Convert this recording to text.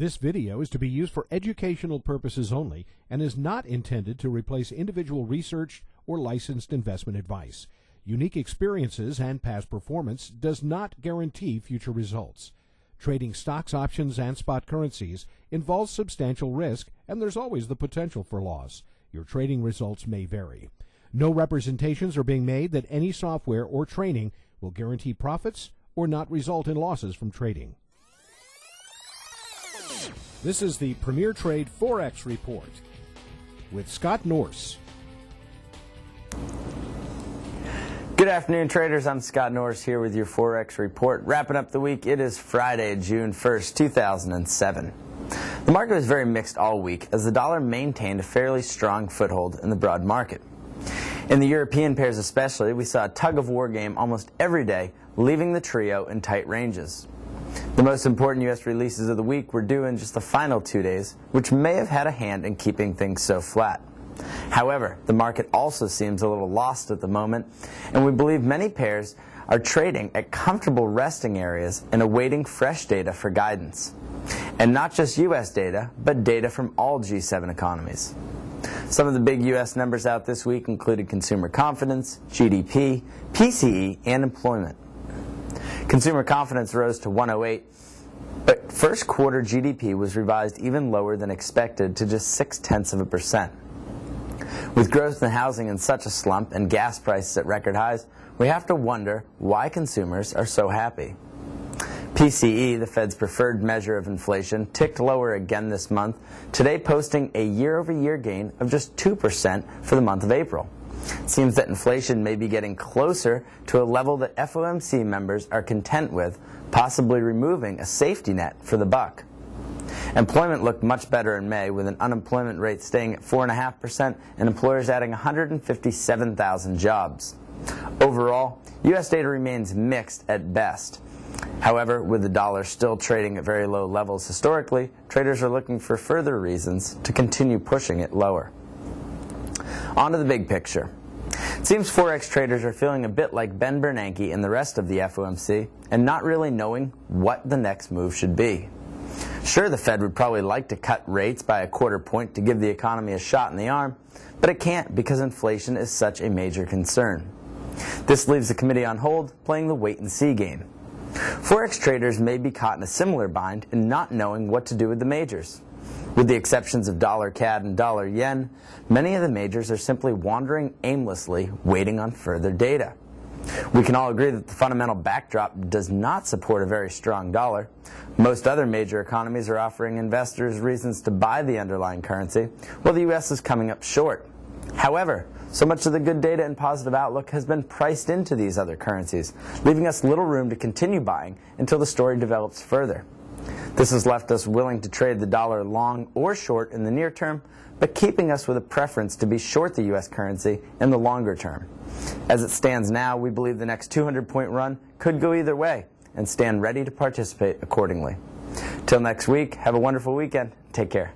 This video is to be used for educational purposes only and is not intended to replace individual research or licensed investment advice. Unique experiences and past performance does not guarantee future results. Trading stocks, options, and spot currencies involves substantial risk, and there's always the potential for loss. Your trading results may vary. No representations are being made that any software or training will guarantee profits or not result in losses from trading. This is the Premier Trade Forex Report with Scott Norse. Good afternoon, traders. I'm Scott Norse here with your Forex Report. Wrapping up the week, it is Friday, June 1st, 2007. The market was very mixed all week as the dollar maintained a fairly strong foothold in the broad market. In the European pairs especially, we saw a tug-of-war game almost every day, leaving the trio in tight ranges. The most important U.S. releases of the week were due in just the final 2 days, which may have had a hand in keeping things so flat. However, the market also seems a little lost at the moment, and we believe many pairs are trading at comfortable resting areas and awaiting fresh data for guidance. And not just U.S. data, but data from all G7 economies. Some of the big U.S. numbers out this week included consumer confidence, GDP, PCE, and employment. Consumer confidence rose to 108, but first quarter GDP was revised even lower than expected to just 0.6%. With growth in housing in such a slump and gas prices at record highs, we have to wonder why consumers are so happy. PCE, the Fed's preferred measure of inflation, ticked lower again this month, today posting a year-over-year gain of just 2% for the month of April. It seems that inflation may be getting closer to a level that FOMC members are content with, possibly removing a safety net for the buck. Employment looked much better in May, with an unemployment rate staying at 4.5% and employers adding 157,000 jobs. Overall, U.S. data remains mixed at best. However, with the dollar still trading at very low levels historically, traders are looking for further reasons to continue pushing it lower. On to the big picture. It seems Forex traders are feeling a bit like Ben Bernanke and the rest of the FOMC and not really knowing what the next move should be. Sure, the Fed would probably like to cut rates by 1/4 point to give the economy a shot in the arm, but it can't because inflation is such a major concern. This leaves the committee on hold, playing the wait-and-see game. Forex traders may be caught in a similar bind in not knowing what to do with the majors. With the exceptions of dollar CAD and dollar yen, many of the majors are simply wandering aimlessly, waiting on further data. We can all agree that the fundamental backdrop does not support a very strong dollar. Most other major economies are offering investors reasons to buy the underlying currency, while the U.S. is coming up short. However, so much of the good data and positive outlook has been priced into these other currencies, leaving us little room to continue buying until the story develops further. This has left us willing to trade the dollar long or short in the near term, but keeping us with a preference to be short the U.S. currency in the longer term. As it stands now, we believe the next 200-point run could go either way and stand ready to participate accordingly. Till next week, have a wonderful weekend. Take care.